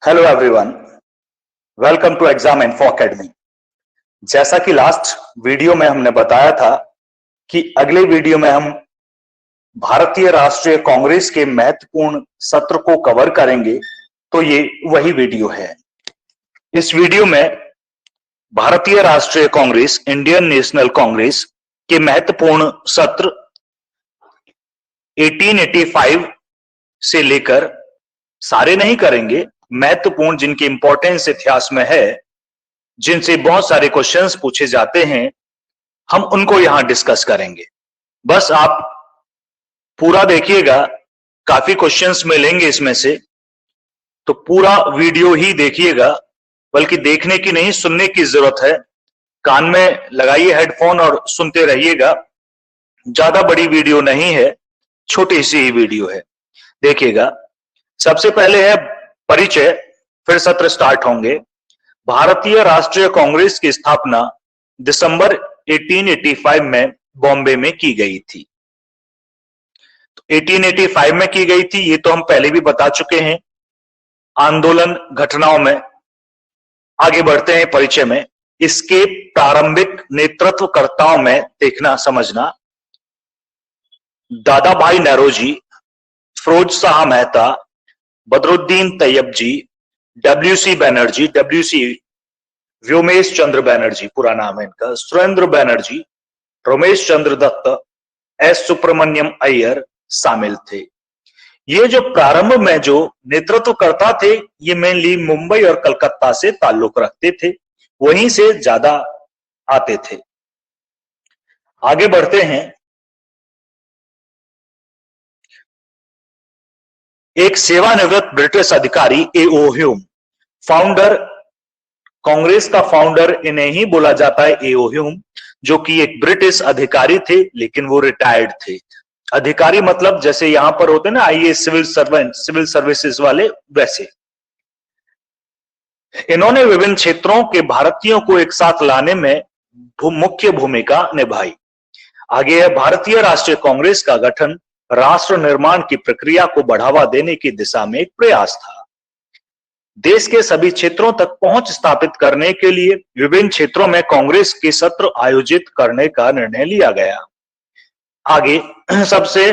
Hello everyone, welcome to Exam Info Academy. जैसा कि last video में हमने बताया था कि अगले वीडियो में हम भारतीय राष्ट्रीय कांग्रेस के महत्वपूर्ण सत्र को कवर करेंगे, तो ये वही वीडियो है। इस वीडियो में भारतीय राष्ट्रीय कांग्रेस, इंडियन नेशनल कांग्रेस के महत्वपूर्ण सत्र 1885 से लेकर सारे नहीं करेंगे, महत्वपूर्ण जिनकी इंपॉर्टेंस इतिहास में है, जिनसे बहुत सारे क्वेश्चंस पूछे जाते हैं, हम उनको यहां डिस्कस करेंगे। बस आप पूरा देखिएगा, काफी क्वेश्चंस मिलेंगे इसमें से, तो पूरा वीडियो ही देखिएगा। बल्कि देखने की नहीं, सुनने की जरूरत है। कान में लगाइए हेडफोन और सुनते रहिएगा। ज्यादा बड़ी वीडियो नहीं है, छोटी सी ही वीडियो है, देखिएगा। सबसे पहले है परिचय, फिर सत्र स्टार्ट होंगे। भारतीय राष्ट्रीय कांग्रेस की स्थापना दिसंबर 1885 में बॉम्बे में की गई थी। तो 1885 में की गई थी, ये तो हम पहले भी बता चुके हैं आंदोलन घटनाओं में। आगे बढ़ते हैं परिचय में। इसके प्रारंभिक नेतृत्वकर्ताओं में देखना समझना, दादा भाई नौरोजी, फिरोज शाह मेहता, बदरुद्दीन तैयब जी, डब्ल्यूसी बनर्जी, डब्ल्यूसी व्योमेश चंद्र बनर्जी पूरा नाम है इनका, सुरेंद्र बनर्जी, रमेश चंद्र दत्त, एस सुब्रमण्यम अय्यर शामिल थे। ये जो प्रारंभ में जो नेतृत्वकर्ता थे, ये मेनली मुंबई और कलकत्ता से ताल्लुक रखते थे, वहीं से ज्यादा आते थे। आगे बढ़ते हैं। एक सेवानिवृत्त ब्रिटिश अधिकारी ए.ओ. ह्यूम, फाउंडर, कांग्रेस का फाउंडर इन्हें ही बोला जाता है, ए.ओ. ह्यूम, जो कि एक ब्रिटिश अधिकारी थे, लेकिन वो रिटायर्ड थे। अधिकारी मतलब जैसे यहां पर होते ना IAS, civil servant, civil services वाले, वैसे। इन्होंने विभिन्न क्षेत्रों के भारतीयों को एक साथ लाने में मुख्य भूमिका निभाई। आगे है भारतीय राष्ट्रीय कांग्रेस का गठन राष्ट्र निर्माण की प्रक्रिया को बढ़ावा देने की दिशा में एक प्रयास था। देश के सभी क्षेत्रों तक पहुंच स्थापित करने के लिए विभिन्न क्षेत्रों में कांग्रेस के सत्र आयोजित करने का निर्णय लिया गया। आगे सबसे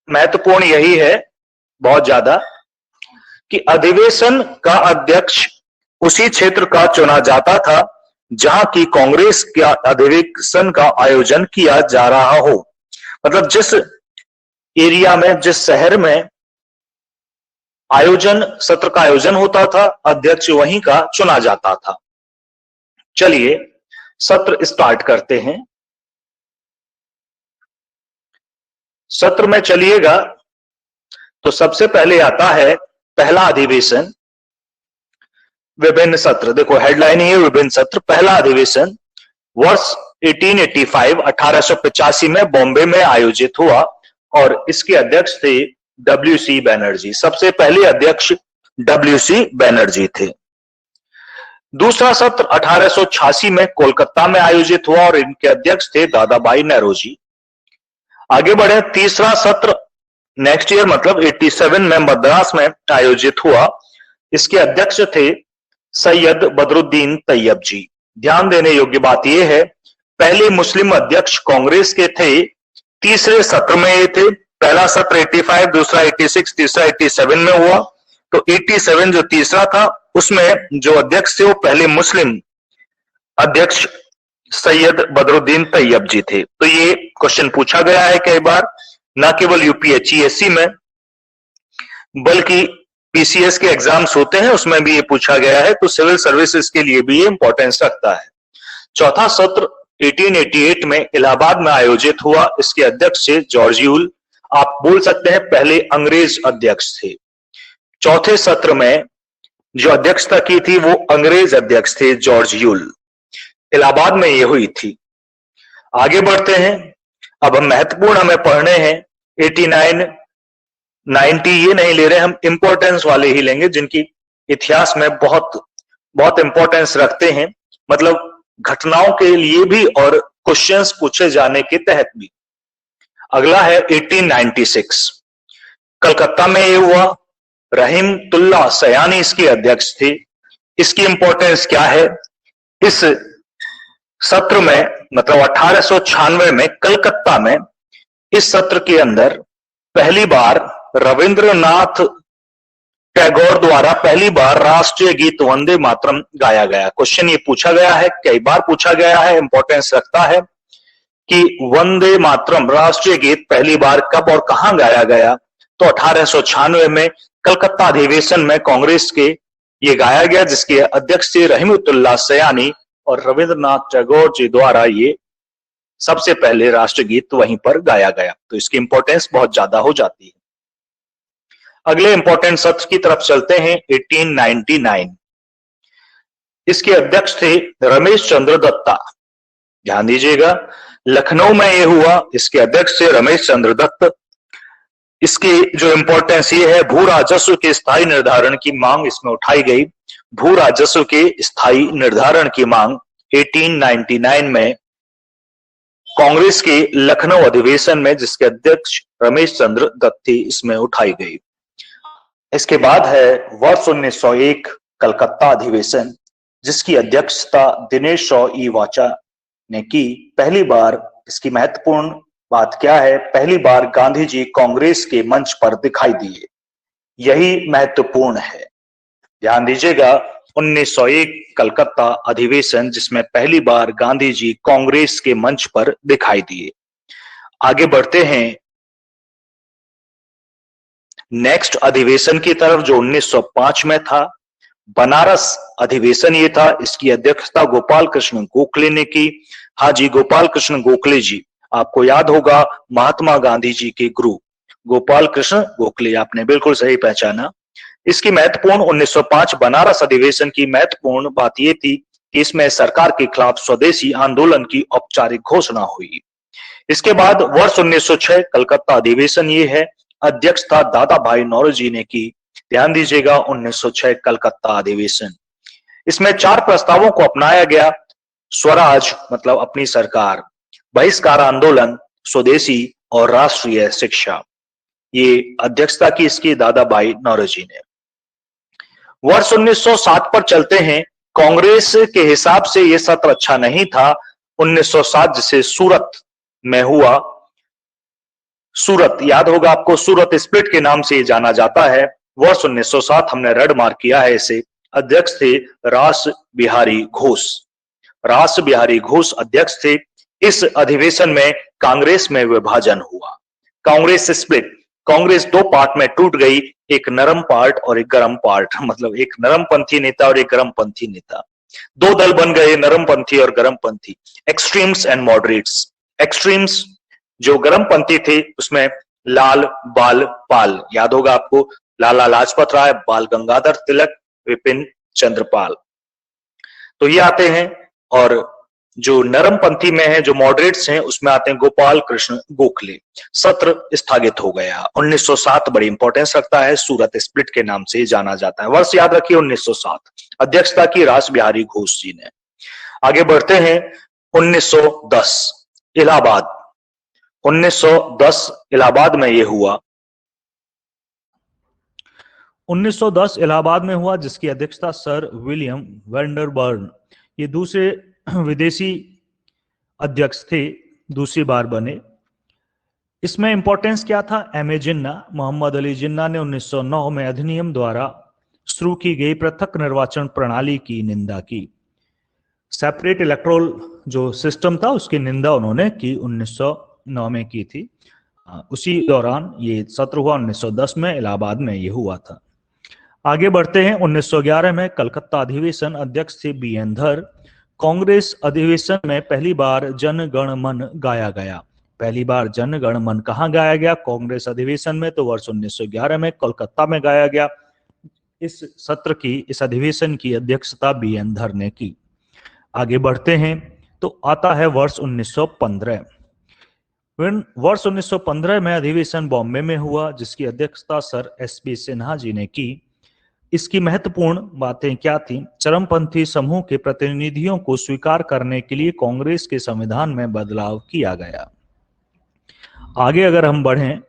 महत्वपूर्ण यही है बहुत ज्यादा कि अधिवेशन का अध्यक्ष उसी क्षेत्र का चुना जाता था जहां की कांग्रेस का अधिवेशन का आयोजन किया जा रहा हो। मतलब जिस एरिया में, जिस शहर में सत्र का आयोजन होता था, अध्यक्ष वहीं का चुना जाता था। चलिए सत्र स्टार्ट करते हैं। सत्र में चलिएगा तो सबसे पहले आता है पहला अधिवेशन, विभिन्न सत्र। देखो हेडलाइन ही है विभिन्न सत्र। पहला अधिवेशन वर्ष 1885 में बॉम्बे में आयोजित हुआ और इसके अध्यक्ष थे डब्ल्यूसी बनर्जी। सबसे पहले अध्यक्ष डब्ल्यूसी बनर्जी थे। दूसरा सत्र 1886 में कोलकाता में आयोजित हुआ और इनके अध्यक्ष थे दादा भाई नौरोजी। आगे बढ़े। तीसरा सत्र नेक्स्ट ईयर मतलब 87 में मद्रास में आयोजित हुआ। इसके अध्यक्ष थे सैयद बदरुद्दीन तैयब जी। ध्यान देने योग्य बात यह है, पहले मुस्लिम अध्यक्ष कांग्रेस के थे, तीसरे सत्र में ये थे। पहला सत्र 85, दूसरा 86, तीसरा 87 में हुआ। तो 87 जो तीसरा था, उसमें जो अध्यक्ष थे वो पहले मुस्लिम अध्यक्ष सैयद बदरुद्दीन तैयब जी थे। तो ये क्वेश्चन पूछा गया है कई बार, न केवल यूपीएससी में बल्कि पीसीएस के एग्जाम्स होते हैं, उसमें भी ये पूछा गया है। तो सिविल सर्विसेज के लिए भी ये इंपॉर्टेंस रखता है। चौथा सत्र 1888 में इलाहाबाद में आयोजित हुआ। इसके अध्यक्ष थे जॉर्ज यूल। आप बोल सकते हैं पहले अंग्रेज अध्यक्ष थे। चौथे सत्र में जो अध्यक्षता की थी वो अंग्रेज अध्यक्ष थे जॉर्ज यूल। इलाहाबाद में ये हुई थी। आगे बढ़ते हैं। अब हम महत्वपूर्ण हमें पढ़ने हैं 89, 90 ये नहीं ले रहे, हम इंपॉर्टेंस वाले ही लेंगे जिनकी इतिहास में बहुत बहुत इंपॉर्टेंस रखते हैं, मतलब घटनाओं के लिए भी और क्वेश्चंस पूछे जाने के तहत भी। अगला है 1896, कलकत्ता में ये हुआ। रहीमतुल्लाह सयानी इसके अध्यक्ष थे। इसकी इंपॉर्टेंस क्या है? इस सत्र में मतलब 1896 में कलकत्ता में इस सत्र के अंदर पहली बार रविंद्रनाथ टैगोर द्वारा पहली बार राष्ट्रीय गीत वंदे मातरम गाया गया। क्वेश्चन ये पूछा गया है, कई बार पूछा गया है, इंपॉर्टेंस रखता है कि वंदे मातरम राष्ट्रीय गीत पहली बार कब और कहां गाया गया? तो 1896 में कलकत्ता अधिवेशन में कांग्रेस के ये गाया गया, जिसके अध्यक्ष थे रहीमतुल्लाह सयानी, और रविंद्रनाथ टैगोर जी द्वारा ये सबसे पहले राष्ट्रगीत वहीं पर गाया गया। तो इसकी इंपॉर्टेंस बहुत ज्यादा हो जाती है। अगले इंपॉर्टेंट सत्र की तरफ चलते हैं। 1899 इसके अध्यक्ष थे रमेश चंद्र दत्ता। ध्यान दीजिएगा, लखनऊ में ये हुआ, इसके अध्यक्ष थे रमेश चंद्र दत्त। इसकी जो इंपॉर्टेंस ये है, भू राजस्व के स्थायी निर्धारण की मांग इसमें उठाई गई। भू राजस्व के स्थायी निर्धारण की मांग 1899 में कांग्रेस के लखनऊ अधिवेशन में, जिसके अध्यक्ष रमेश चंद्र दत्त थे, इसमें उठाई गई। इसके बाद है वर्ष 1901 कलकत्ता अधिवेशन, जिसकी अध्यक्षता दिनेश ई वाचा ने की। पहली बार इसकी महत्वपूर्ण बात क्या है? पहली बार गांधी जी कांग्रेस के मंच पर दिखाई दिए, यही महत्वपूर्ण है। ध्यान दीजिएगा, 1901 कलकत्ता अधिवेशन, जिसमें पहली बार गांधी जी कांग्रेस के मंच पर दिखाई दिए। आगे बढ़ते हैं नेक्स्ट अधिवेशन की तरफ, जो 1905 में था। बनारस अधिवेशन ये था, इसकी अध्यक्षता गोपाल कृष्ण गोखले ने की। हाजी गोपाल कृष्ण गोखले जी, आपको याद होगा, महात्मा गांधी जी के गुरु गोपाल कृष्ण गोखले, आपने बिल्कुल सही पहचाना। इसकी महत्वपूर्ण 1905 बनारस अधिवेशन की महत्वपूर्ण बात यह थी कि इसमें सरकार के खिलाफ स्वदेशी आंदोलन की औपचारिक घोषणा हुई। इसके बाद वर्ष 1906 कलकत्ता अधिवेशन ये है, अध्यक्षता दादा भाई नौरोजी ने की। ध्यान दीजिएगा, 1906 कलकत्ता अधिवेशन। इसमें 4 प्रस्तावों को अपनाया गया: स्वराज मतलब अपनी सरकार, बहिष्कार आंदोलन, स्वदेशी और राष्ट्रीय शिक्षा। ये अध्यक्षता की इसकी दादा भाई नौरोजी ने। वर्ष 1907 पर चलते हैं। कांग्रेस के हिसाब से यह सत्र अच्छा नहीं था। 1907 जिसे सूरत में हुआ, सूरत याद होगा आपको, सूरत स्प्लिट के नाम से जाना जाता है। वर्ष 1907 हमने रेड मार्क किया है इसे। अध्यक्ष थे रास बिहारी घोष। रास बिहारी घोष अध्यक्ष थे। इस अधिवेशन में कांग्रेस में विभाजन हुआ, कांग्रेस स्प्लिट। कांग्रेस 2 पार्ट में टूट गई, एक नरम पार्ट और एक गर्म पार्ट, मतलब एक नरमपंथी नेता और एक गर्मपंथी नेता। 2 दल बन गए, नरमपंथी और गर्मपंथी, एक्सट्रीम्स एंड मॉडरेट्स। एक्सट्रीम्स जो गर्मपंथी थे उसमें लाल बाल पाल, याद होगा आपको, लाला लाजपत राय, बाल गंगाधर तिलक, विपिन चंद्रपाल, तो ये आते हैं। और जो नरमपंथी में है, जो मॉडरेट्स हैं, उसमें आते हैं गोपाल कृष्ण गोखले। सत्र स्थगित हो गया। 1907 बड़ी इंपॉर्टेंस रखता है, सूरत स्प्लिट के नाम से जाना जाता है। वर्ष याद रखिए 1907। अध्यक्षता की रास बिहारी घोष जी ने। आगे बढ़ते हैं 1910 इलाहाबाद। 1910 इलाहाबाद में यह हुआ। 1910 इलाहाबाद में हुआ, जिसकी अध्यक्षता सर विलियम वेंडरबर्न, ये दूसरे विदेशी अध्यक्ष थे, दूसरी बार बने। इसमें इंपॉर्टेंस क्या था? एम ए जिन्ना, मोहम्मद अली जिन्ना ने 1909 में अधिनियम द्वारा शुरू की गई पृथक निर्वाचन प्रणाली की निंदा की। सेपरेट इलेक्टोरल जो सिस्टम था उसकी निंदा उन्होंने की, 1909 में की थी। उसी दौरान ये सत्र हुआ 1910 में, इलाहाबाद में ये हुआ था। आगे बढ़ते हैं 1911 में कलकत्ता अधिवेशन। अध्यक्ष थे बी एन धर। कांग्रेस अधिवेशन में पहली बार जन गण मन गाया गया। पहली बार जन गण मन कहाँ गाया गया? कांग्रेस अधिवेशन में, तो वर्ष 1911 में कोलकाता में गाया गया। इस सत्र की, इस अधिवेशन की अध्यक्षता बी एन धर ने की। आगे बढ़ते हैं तो आता है वर्ष 1915। वर्ष 1915 में अधिवेशन बॉम्बे में हुआ, जिसकी अध्यक्षता sir S B Sinha ji ने की। इसकी महत्वपूर्ण बातें क्या थी? चरमपंथी समूह के प्रतिनिधियों को स्वीकार करने के लिए कांग्रेस के संविधान में बदलाव किया गया। आगे अगर हम बढ़ें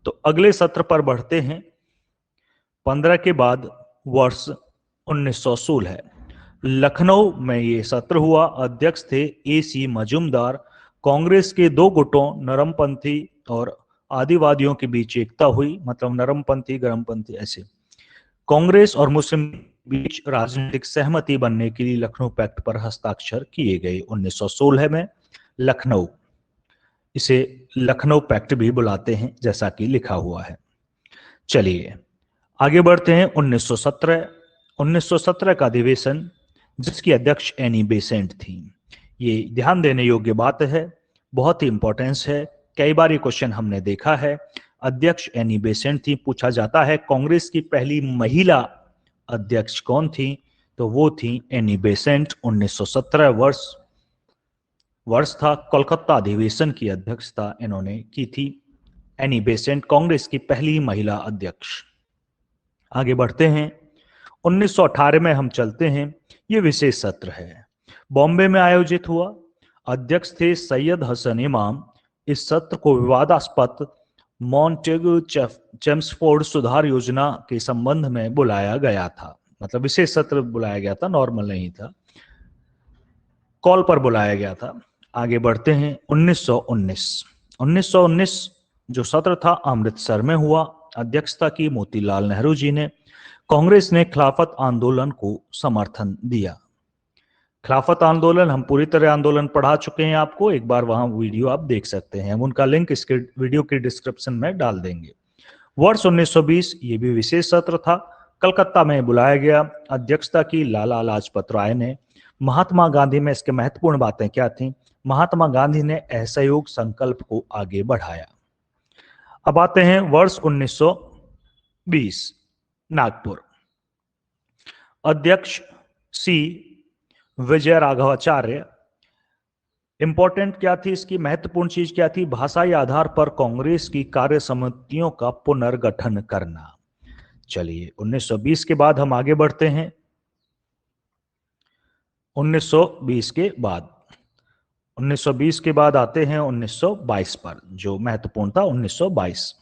तो अगले सत्र पर बढ़ते हैं। 15 के बाद वर्ष 1916। लखनऊ में ये सत्र हुआ। अध्यक्ष थे AC मजूमदार। कांग्रेस के दो गुटों नरमपंथी और आदिवादियों के बीच एकता हुई, मतलब नरमपंथी गरमपंथी ऐसे। कांग्रेस और मुस्लिम बीच राजनीतिक सहमति बनने के लिए लखनऊ पैक्ट पर हस्ताक्षर किए गए 1916 में। लखनऊ, इसे लखनऊ पैक्ट भी बुलाते हैं जैसा कि लिखा हुआ है। चलिए आगे बढ़ते हैं। 1917 का अधिवेशन जिसकी अध्यक्ष एनी बेसेंट थी। ये ध्यान देने योग्य बात है, बहुत ही इंपॉर्टेंस है, कई बार ये क्वेश्चन हमने देखा है। अध्यक्ष एनी बेसेंट थी। पूछा जाता है कांग्रेस की पहली महिला अध्यक्ष कौन थी, तो वो थी एनी बेसेंट। 1917 वर्ष था। कोलकाता अधिवेशन की अध्यक्षता इन्होंने की थी। एनी बेसेंट कांग्रेस की पहली महिला अध्यक्ष। आगे बढ़ते हैं। 1918 में हम चलते हैं। ये विशेष सत्र है, बॉम्बे में आयोजित हुआ। अध्यक्ष थे सैयद हसन इमाम। इस सत्र को विवादास्पद मॉन्टेगू चेम्सफोर्ड सुधार योजना के संबंध में बुलाया गया था। मतलब विशेष सत्र बुलाया गया था, नॉर्मल नहीं था, कॉल पर बुलाया गया था। आगे बढ़ते हैं। 1919 जो सत्र था अमृतसर में हुआ। अध्यक्षता की मोतीलाल नेहरू जी ने। कांग्रेस ने खिलाफत आंदोलन को समर्थन दिया। खिलाफत आंदोलन हम पूरी तरह आंदोलन पढ़ा चुके हैं आपको, एक बार वहां वीडियो आप देख सकते हैं, हम उनका लिंक इसके वीडियो के डिस्क्रिप्शन में डाल देंगे। वर्ष 1920 ये भी विशेष सत्र था, कलकत्ता में बुलाया गया। अध्यक्षता की लाला लाजपत राय ने। महात्मा गांधी में इसके महत्वपूर्ण बातें क्या थी? महात्मा गांधी ने असहयोग संकल्प को आगे बढ़ाया। अब आते हैं वर्ष 1920, नागपुर। अध्यक्ष सी विजय राघवाचार्य। इंपॉर्टेंट क्या थी इसकी, महत्वपूर्ण चीज क्या थी? भाषाई आधार पर कांग्रेस की कार्य समितियों का पुनर्गठन करना। चलिए 1920 के बाद हम आगे बढ़ते हैं। 1920 के बाद आते हैं 1922 पर, जो महत्वपूर्ण था 1922।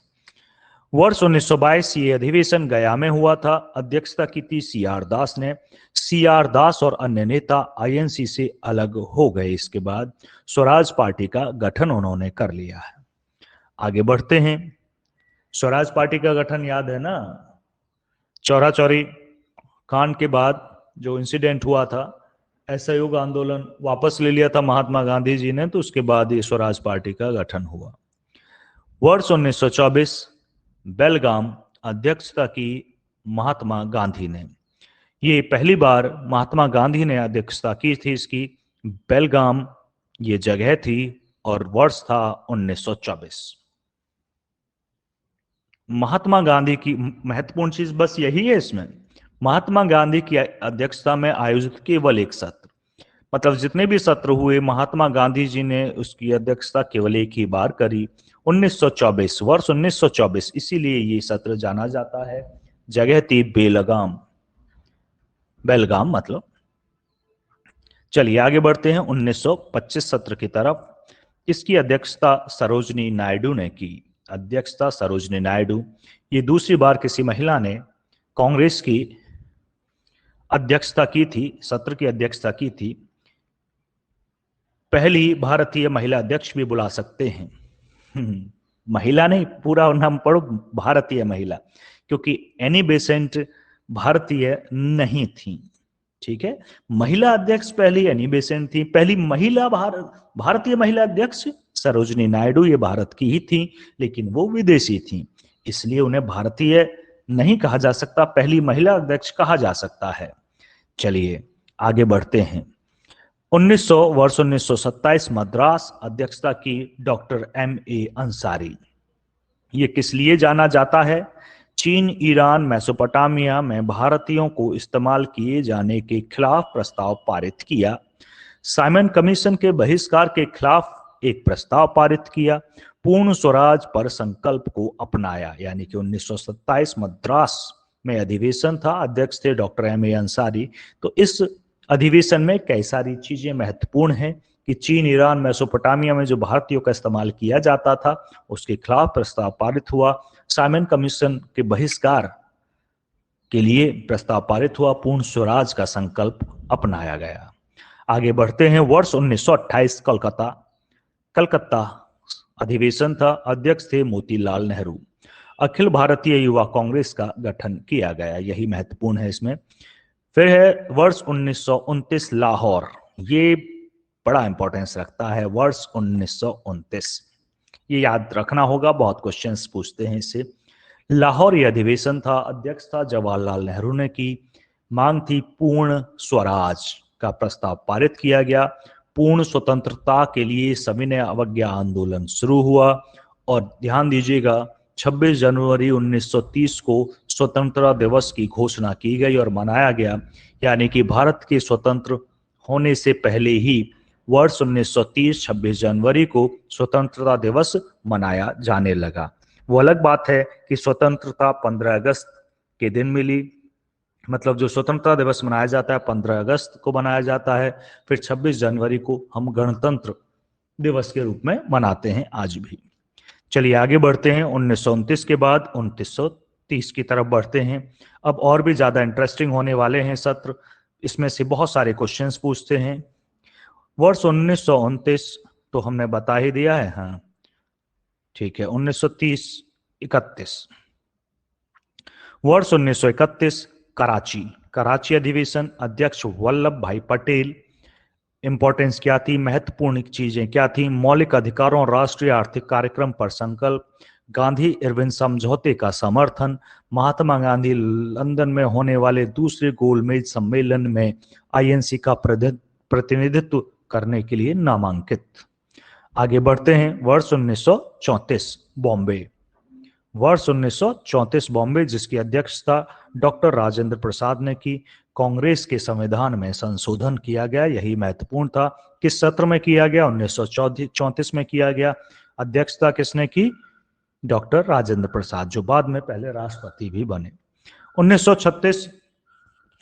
वर्ष 1922 ये अधिवेशन गया में हुआ था। अध्यक्षता की थी CR दास ने। CR दास और अन्य नेता INC से अलग हो गए। इसके बाद स्वराज पार्टी का गठन उन्होंने कर लिया है। आगे बढ़ते हैं। स्वराज पार्टी का गठन याद है ना, चौरा चौरी कांड के बाद जो इंसिडेंट हुआ था, असहयोग आंदोलन वापस ले लिया था महात्मा गांधी जी ने, तो उसके बाद ये स्वराज पार्टी का गठन हुआ। वर्ष 1924 बेलगाम। अध्यक्षता की महात्मा गांधी ने। ये पहली बार महात्मा गांधी ने अध्यक्षता की थी इसकी। बेलगाम ये जगह थी और वर्ष था 1924। महात्मा गांधी की महत्वपूर्ण चीज बस यही है इसमें, महात्मा गांधी की अध्यक्षता में आयोजित केवल एक सत्र, मतलब जितने भी सत्र हुए महात्मा गांधी जी ने उसकी अध्यक्षता केवल एक ही बार करी, 1924, वर्ष 1924, इसीलिए ये सत्र जाना जाता है। जगह थी बेलगाम मतलब। चलिए आगे बढ़ते हैं 1925 सत्र की तरफ। इसकी अध्यक्षता सरोजनी नायडू ने की। अध्यक्षता सरोजनी नायडू। ये दूसरी बार किसी महिला ने कांग्रेस की अध्यक्षता की थी, सत्र की अध्यक्षता की थी। पहली भारतीय महिला अध्यक्ष भी बुला सकते हैं। महिला नहीं, पूरा नाम पढ़ो भारतीय महिला, क्योंकि एनी बेसेंट भारतीय नहीं थी। ठीक है, महिला अध्यक्ष पहली एनी बेसेंट थी। पहली महिला भारतीय महिला अध्यक्ष सरोजनी नायडू, ये भारत की ही थी, लेकिन वो विदेशी थी, इसलिए उन्हें भारतीय नहीं कहा जा सकता, पहली महिला अध्यक्ष कहा जा सकता है। चलिए आगे बढ़ते हैं। 1927 मद्रास। अध्यक्षता की डॉक्टर MA अंसारी। ये किस लिए जाना जाता है? चीन, ईरान, मेसोपोटामिया में भारतीयों को इस्तेमाल किए जाने के खिलाफ प्रस्ताव पारित किया। साइमन कमीशन के बहिष्कार के खिलाफ एक प्रस्ताव पारित किया। पूर्ण स्वराज पर संकल्प को अपनाया। यानी कि 1927 मद्रास में अधिवेशन था, अध्यक्ष थे डॉक्टर MA अंसारी। तो इस अधिवेशन में कई सारी चीजें महत्वपूर्ण हैं कि चीन, ईरान, मेसोपोटामिया में जो भारतीयों का इस्तेमाल किया जाता था उसके खिलाफ प्रस्ताव पारित हुआ। साइमन कमीशन के बहिष्कार के लिए प्रस्ताव पारित हुआ, पूर्ण स्वराज का संकल्प अपनाया गया। आगे बढ़ते हैं। वर्ष 1928 कलकत्ता अधिवेशन था, अध्यक्ष थे मोतीलाल नेहरू। अखिल भारतीय युवा कांग्रेस का गठन किया गया, यही महत्वपूर्ण है इसमें। फिर है वर्ष 1929 लाहौर, ये बड़ा इंपॉर्टेंस रखता है। वर्ष 1929 ये याद रखना होगा, बहुत क्वेश्चंस पूछते हैं इससे। लाहौर ये अधिवेशन था, अध्यक्ष था जवाहरलाल नेहरू ने की। मांग थी पूर्ण स्वराज का प्रस्ताव पारित किया गया। पूर्ण स्वतंत्रता के लिए सविनय अवज्ञा आंदोलन शुरू हुआ। और ध्यान दीजिएगा 26 जनवरी 1930 को स्वतंत्रता दिवस की घोषणा की गई और मनाया गया, यानी कि भारत के स्वतंत्र होने से पहले ही वर्ष 1930 26 जनवरी को स्वतंत्रता दिवस मनाया जाने लगा। वो अलग बात है कि स्वतंत्रता 15 अगस्त के दिन मिली, मतलब जो स्वतंत्रता दिवस मनाया जाता है 15 अगस्त को मनाया जाता है, फिर 26 जनवरी को हम गणतंत्र दिवस के रूप में मनाते हैं आज भी। चलिए आगे बढ़ते हैं। 1929 के बाद 1930 की तरफ बढ़ते हैं। अब और भी ज्यादा इंटरेस्टिंग होने वाले हैं सत्र, इसमें से बहुत सारे क्वेश्चंस पूछते हैं। वर्ष 1929 तो हमने बता ही दिया है, हाँ ठीक है। 1930-31 वर्ष 1931 कराची अधिवेशन, अध्यक्ष वल्लभ भाई पटेल। इंपॉर्टेंस क्या थी, महत्वपूर्ण चीजें क्या थी? मौलिक अधिकारों और राष्ट्रीय आर्थिक कार्यक्रम पर संकल्प, गांधी इरविन समझौते का समर्थन, महात्मा गांधी लंदन में होने वाले दूसरे गोलमेज सम्मेलन में आईएनसी का प्रतिनिधित्व करने के लिए नामांकित। आगे बढ़ते हैं। वर्ष 1934 बॉम्बे, वर्ष 1934 बॉम्बे, जिसकी अध्यक्षता डॉक्टर राजेंद्र प्रसाद ने की। कांग्रेस के संविधान में संशोधन किया गया, यही महत्वपूर्ण था। किस सत्र में किया गया? 1934 में किया गया। अध्यक्षता किसने की? डॉक्टर राजेंद्र प्रसाद, जो बाद में पहले राष्ट्रपति भी बने। 1936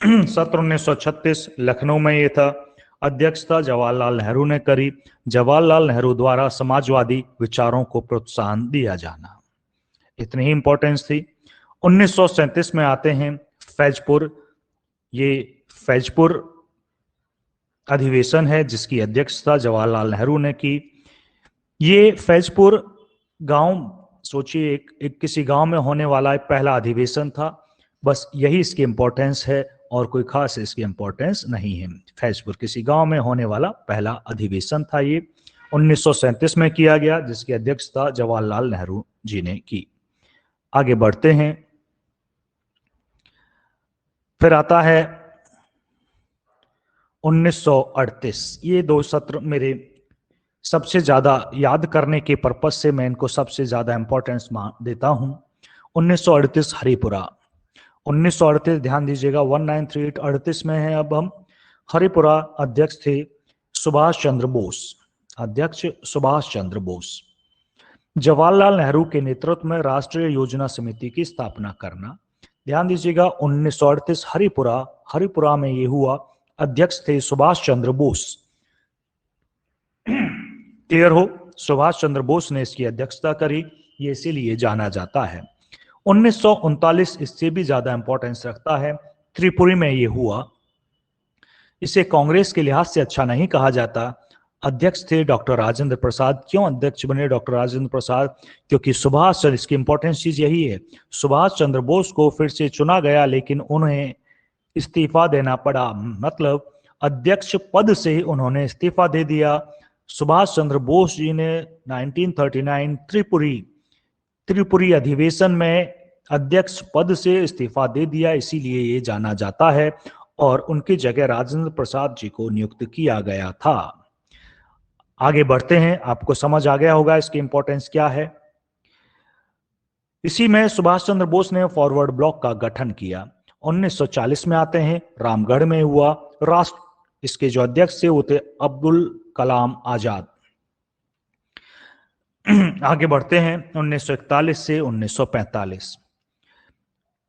सत्र 1936 लखनऊ में ये था, अध्यक्षता जवाहरलाल नेहरू ने करी। जवाहरलाल नेहरू द्वारा समाजवादी विचारों को प्रोत्साहन दिया जाना, इतनी ही इंपॉर्टेंस थी। 1937 में आते हैं फैजपुर, ये फैजपुर अधिवेशन है जिसकी अध्यक्षता जवाहरलाल नेहरू ने की। ये फैजपुर गांव, सोचिए एक किसी गांव में होने वाला एक पहला अधिवेशन था, बस यही इसकी इंपॉर्टेंस है और कोई खास इसकी इंपॉर्टेंस नहीं है। फैजपुर किसी गांव में होने वाला पहला अधिवेशन था। ये 1937 में किया गया, जिसकी अध्यक्षता जवाहरलाल नेहरू जी ने की। आगे बढ़ते हैं। फिर आता है 1938। ये दो सत्र मेरे सबसे ज्यादा याद करने के पर्पस से मैं इनको सबसे ज्यादा इंपॉर्टेंस देता हूं। 1938 हरिपुरा, 1938 ध्यान दीजिएगा 1938 38 में है। अब हम हरिपुरा, अध्यक्ष थे सुभाष चंद्र बोस, अध्यक्ष सुभाष चंद्र बोस। जवाहरलाल नेहरू के नेतृत्व में राष्ट्रीय योजना समिति की स्थापना करना। ध्यान दीजिएगा 1938 हरिपुरा में ये हुआ, अध्यक्ष थे सुभाष चंद्र बोस। क्लियर हो? सुभाष चंद्र बोस ने इसकी अध्यक्षता करी, ये इसीलिए जाना जाता है। 1939 इससे भी ज्यादा इंपॉर्टेंस रखता है, त्रिपुरी में ये हुआ। इसे कांग्रेस के लिहाज से अच्छा नहीं कहा जाता। अध्यक्ष थे डॉक्टर राजेंद्र प्रसाद। क्यों अध्यक्ष बने डॉक्टर राजेंद्र प्रसाद? क्योंकि सुभाष चंद्र, इसकी इंपॉर्टेंस चीज यही है, सुभाष चंद्र बोस को फिर से चुना गया लेकिन उन्हें इस्तीफा देना पड़ा, मतलब अध्यक्ष पद से उन्होंने इस्तीफा दे दिया। सुभाष चंद्र बोस जी ने 1939 त्रिपुरी अधिवेशन में अध्यक्ष पद से इस्तीफा दे दिया, इसीलिए ये जाना जाता है और उनकी जगह राजेंद्र प्रसाद जी को नियुक्त किया गया था। आगे बढ़ते हैं, आपको समझ आ गया होगा इसकी इंपॉर्टेंस क्या है। इसी में सुभाष चंद्र बोस ने फॉरवर्ड ब्लॉक का गठन किया। 1940 में आते हैं, रामगढ़ में हुआ। इसके जो अध्यक्ष थे वो थे अब्दुल कलाम आजाद। आगे बढ़ते हैं 1941 से 1945।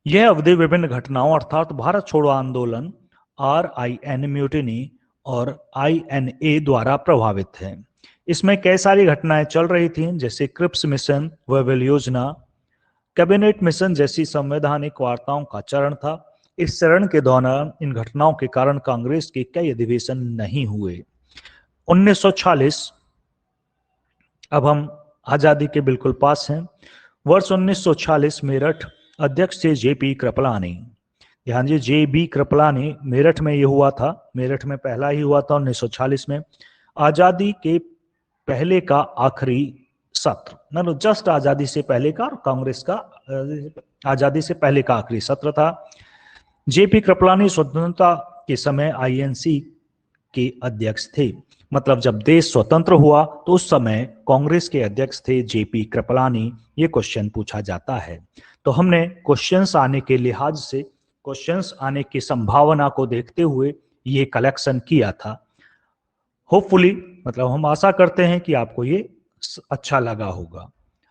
यह अवधि विभिन्न घटनाओं अर्थात भारत छोड़ो आंदोलन, RIN म्यूटिनी और INA द्वारा प्रभावित है। इसमें कई सारी घटनाएं चल रही थी, जैसे क्रिप्स मिशन, वेवेल योजना, कैबिनेट मिशन जैसी संवैधानिक वार्ताओं का चरण था। इस चरण के दौरान इन घटनाओं के कारण कांग्रेस के कई अधिवेशन नहीं हुए। 1946, अब हम आजादी के बिल्कुल पास हैं। वर्ष 1946 मेरठ अध्यक्ष थे जेपी कृपलानी। ध्यान दीजिए, जेबी कृपलानी, मेरठ में ये हुआ था, मेरठ में पहला ही हुआ था 1946 में। आजादी के पहले का आखिरी सत्र, मतलब जस्ट आजादी से पहले का, और कांग्रेस का आजादी से पहले का आखिरी सत्र था। जेपी कृपलानी स्वतंत्रता के समय आईएनसी के अध्यक्ष थे। मतलब जब देश स्वतंत्र हुआ तो उस समय कांग्रेस के अध्यक्ष थे जेपी कृपलानी। ये क्वेश्चन पूछा जाता है। तो हमने क्वेश्चंस आने के लिहाज से, क्वेश्चंस आने की संभावना को देखते हुए ये कलेक्शन किया था। होपफुली, मतलब हम आशा करते हैं कि आपको ये अच्छा लगा होगा।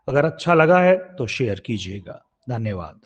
अगर अच्छा लगा है तो शेयर कीजिएगा। धन्यवाद।